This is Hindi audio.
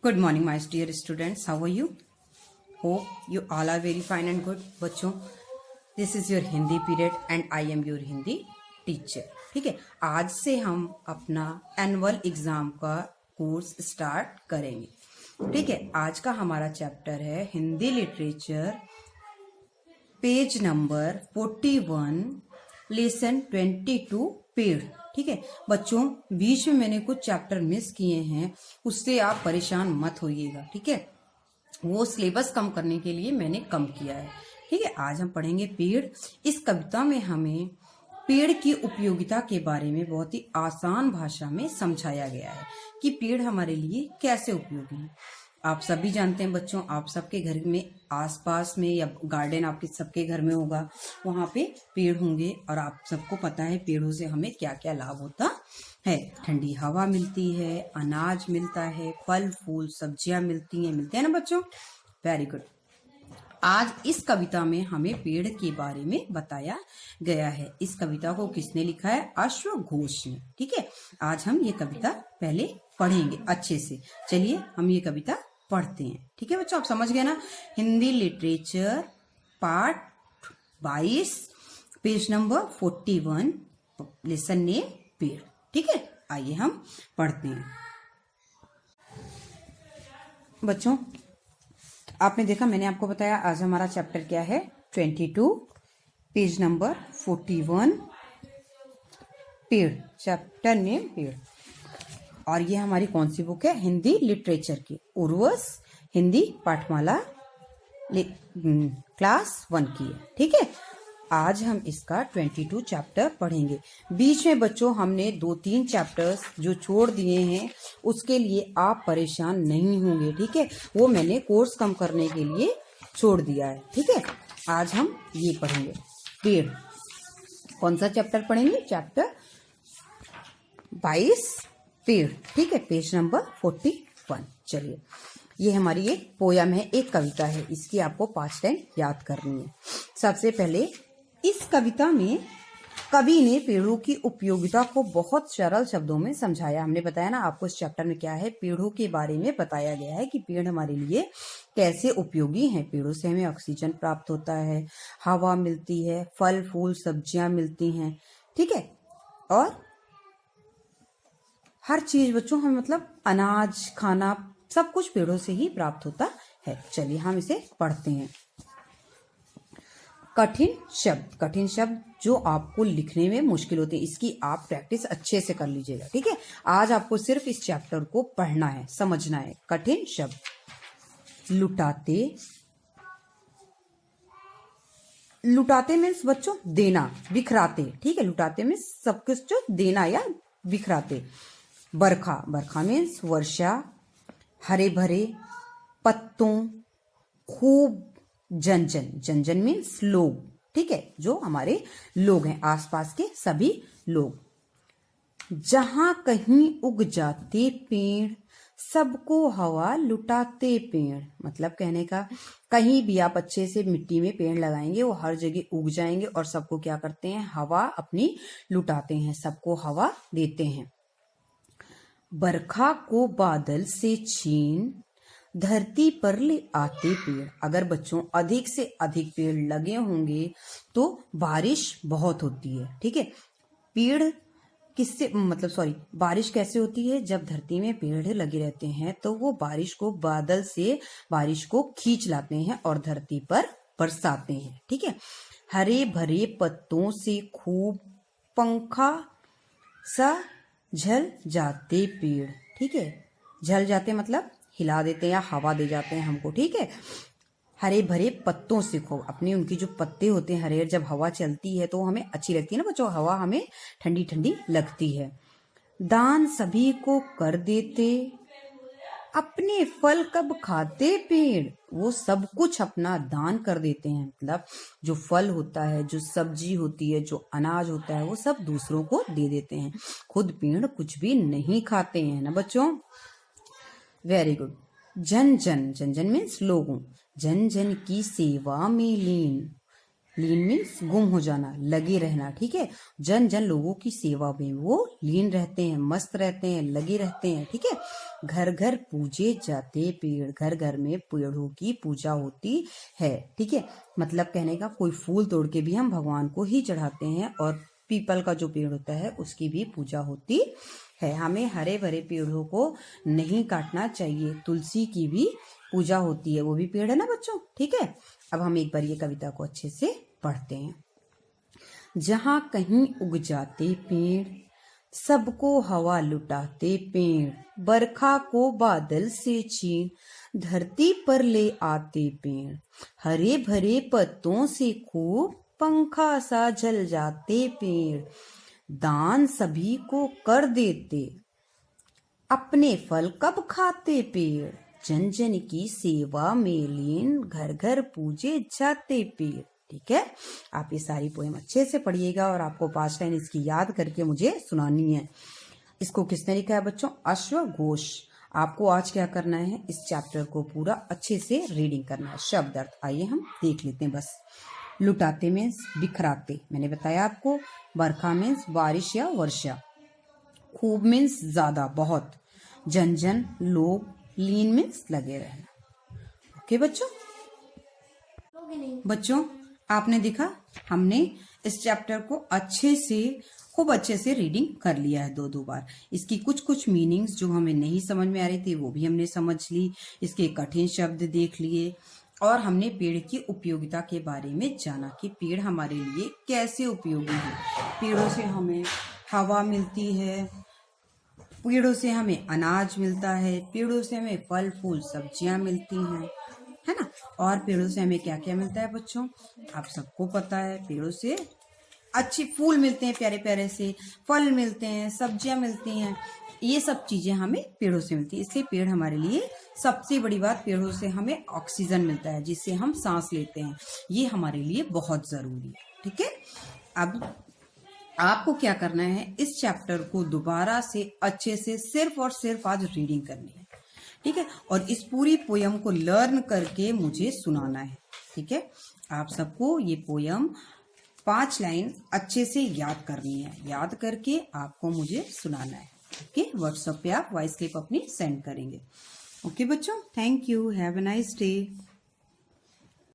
Good morning, my dear students. How are you? Hope you all are very fine and good. बच्चों, this is your Hindi period and I am your Hindi teacher. ठीक है, आज से हम अपना एनुअल एग्जाम का कोर्स स्टार्ट करेंगे. ठीक है, आज का हमारा चैप्टर है Hindi literature, page number 41, lesson 22 पेड़. ठीक है बच्चों, बीच में मैंने कुछ चैप्टर मिस किए हैं, उससे आप परेशान मत होइएगा. ठीक है, वो सिलेबस कम करने के लिए मैंने कम किया है. ठीक है, आज हम पढ़ेंगे पेड़. इस कविता में हमें पेड़ की उपयोगिता के बारे में बहुत ही आसान भाषा में समझाया गया है कि पेड़ हमारे लिए कैसे उपयोगी है. आप सभी जानते हैं बच्चों, आप सबके घर में आसपास में या गार्डन आपके सबके घर में होगा, वहां पे पेड़ होंगे और आप सबको पता है पेड़ों से हमें क्या क्या लाभ होता है. ठंडी हवा मिलती है, अनाज मिलता है, फल फूल सब्जियां मिलती हैं ना बच्चों. Very good. आज इस कविता में हमें पेड़ के बारे में बताया गया है. इस कविता को किसने लिखा है? अश्वघोष ने. ठीक है, आज हम ये कविता पहले पढ़ेंगे अच्छे से. चलिए हम ये कविता पढ़ते हैं. ठीक है बच्चों, आप समझ गए ना. Hindi literature part 22, page number 41, lesson name पेड़. ठीक है, आइए हम पढ़ते हैं. बच्चों, आपने देखा, मैंने आपको बताया आज हमारा चैप्टर क्या है, 22, पेज नंबर 41, पेड़. चैप्टर नेम पेड़. और ये हमारी कौन सी बुक है? हिंदी लिटरेचर की, उर्वस हिंदी पाठमाला क्लास 1 की है. ठीक है, आज हम इसका 22 चैप्टर पढ़ेंगे. बीच में बच्चों हमने 2-3 चैप्टर्स जो छोड़ दिए हैं, उसके लिए आप परेशान नहीं होंगे. ठीक है, वो मैंने कोर्स कम करने के लिए छोड़ दिया है. ठीक है, आज हम ये पढ़ेंगे पेड़. कौन सा चैप्टर पढ़ेंगे? चैप्टर 22 पेड़. ठीक है, पेज नंबर 41. चलिए, ये हमारी एक पोयम है, एक कविता है. इसकी आपको 5 लाइन याद करनी है. सबसे पहले इस कविता में कवि ने पेड़ों की उपयोगिता को बहुत सरल शब्दों में समझाया. हमने बताया ना आपको इस चैप्टर में क्या है, पेड़ों के बारे में बताया गया है कि पेड़ हमारे लिए कैसे उपयोगी हैं. पेड़ों से हमें ऑक्सीजन प्राप्त होता है, हवा मिलती है, फल फूल सब्जियां मिलती हैं. ठीक है, और हर चीज बच्चों हमें मतलब अनाज खाना सब कुछ पेड़ों से ही प्राप्त होता है. चलिए हम इसे पढ़ते हैं. कठिन शब्द जो आपको लिखने में मुश्किल होते हैं, इसकी आप प्रैक्टिस अच्छे से कर लीजिएगा. ठीक है, आज आपको सिर्फ इस चैप्टर को पढ़ना है, समझना है. कठिन शब्द. लुटाते मीन्स बच्चों देना, बिखराते. ठीक है, लुटाते मीन्स सब कुछ जो देना या बिखराते. बरखा मीन्स वर्षा. हरे भरे पत्तों. खूब. जन मीन्स लोग. ठीक है, जो हमारे लोग हैं, आसपास के सभी लोग. जहां कहीं उग जाते पेड़, सबको हवा लुटाते पेड़. मतलब कहने का, कहीं भी आप अच्छे से मिट्टी में पेड़ लगाएंगे, वो हर जगह उग जाएंगे और सबको क्या करते हैं? हवा अपनी लुटाते हैं, सबको हवा देते हैं. बरखा को बादल से छीन, धरती पर ले आते पेड़. अगर बच्चों अधिक से अधिक पेड़ लगे होंगे तो बारिश बहुत होती है. ठीक है, पेड़ किससे मतलब बारिश कैसे होती है? जब धरती में पेड़ लगे रहते हैं तो वो बारिश को, बादल से बारिश को खींच लाते हैं और धरती पर बरसाते हैं. ठीक है, हरे भरे पत्तों से खूब पंखा सा झल जाते पेड़. ठीक है, झल जाते मतलब हिला देते हैं या हवा दे जाते हैं हमको. ठीक है, हरे भरे पत्तों से खूब, अपने उनकी जो पत्ते होते हैं हरे, जब हवा चलती है तो हमें अच्छी लगती है ना बच्चों, हवा हमें ठंडी ठंडी लगती है. दान सभी को कर देते, अपने फल कब खाते पेड़. वो सब कुछ अपना दान कर देते हैं. मतलब जो फल होता है, जो सब्जी होती है, जो अनाज होता है, वो सब दूसरों को दे देते हैं. खुद पेड़ कुछ भी नहीं खाते हैं ना बच्चों. Very good. जन मीन्स लोगों. जन की सेवा में लीन. मीन्स गुम हो जाना, लगे रहना. ठीक है, जन लोगों की सेवा में वो लीन रहते हैं, मस्त रहते हैं, लगे रहते हैं. ठीक है, घर घर पूजे जाते पेड़, घर घर में पेड़ों की पूजा होती है। ठीक है, मतलब कहने का कोई फूल तोड़ के भी हम भगवान को ही चढ़ाते हैं, और पीपल का जो पेड़ होता है उसकी भी पूजा होती है। हमें हरे भरे पेड़ों को नहीं काटना चाहिए। तुलसी की भी पूजा होती है, वो भी पेड़ है ना बच्चों। ठीक है, अब हम एक बार ये कविता को अच्छे से पढ़ते हैं। जहाँ कहीं उग जाते पेड़, सबको हवा लुटाते पेड़, बरखा को बादल से छीन धरती पर ले आते पेड़, हरे भरे पत्तों से खूब पंखा सा झल जाते पेड़, दान सभी को कर देते, अपने फल कब खाते पेड़, जन जन की सेवा में लीन घर घर पूजे जाते पेड़। ठीक है, आप ये सारी पोएम अच्छे से पढ़िएगा और आपको 5 लाइन इसकी याद करके मुझे सुनानी है। इसको किसने लिखा है बच्चों? अश्व घोष। आपको आज क्या करना है, इस चैप्टर को पूरा अच्छे से रीडिंग करना है। शब्द अर्थ आइए हम देख लेते हैं बस। लुटाते मीन्स बिखराते, मैंने बताया आपको। बरखा मीन्स बारिश या वर्षा। खूब मीन्स ज्यादा, बहुत। जन जन लोग, लीन मीन्स लगे रहना। ओके बच्चों आपने देखा, हमने इस चैप्टर को खूब अच्छे से रीडिंग कर लिया है 2-2 बार। इसकी कुछ मीनिंग्स जो हमें नहीं समझ में आ रही थी वो भी हमने समझ ली, इसके कठिन शब्द देख लिए, और हमने पेड़ की उपयोगिता के बारे में जाना कि पेड़ हमारे लिए कैसे उपयोगी है। पेड़ों से हमें हवा मिलती है, पेड़ों से हमें अनाज मिलता है, पेड़ों से हमें फल फूल सब्जियां मिलती हैं, है ना। और पेड़ों से हमें क्या क्या मिलता है बच्चों, आप सबको पता है। पेड़ों से अच्छे फूल मिलते हैं, प्यारे प्यारे से फल मिलते हैं, सब्जियां मिलती हैं, ये सब चीजें हमें पेड़ों से मिलती है। इसलिए पेड़ हमारे लिए, सबसे बड़ी बात, पेड़ों से हमें ऑक्सीजन मिलता है जिससे हम सांस लेते हैं, ये हमारे लिए बहुत जरूरी है। ठीक है, अब आपको क्या करना है, इस चैप्टर को दोबारा से अच्छे से सिर्फ और सिर्फ आज रीडिंग करनी है। ठीक है, और इस पूरी पोयम को लर्न करके मुझे सुनाना है। ठीक है, आप सबको ये पोयम 5 लाइन अच्छे से याद करनी है, याद करके आपको मुझे सुनाना है। ओके, व्हाट्सएप पे आप वॉइस क्लिप अपनी सेंड करेंगे। ओके बच्चों, thank you, have a nice day.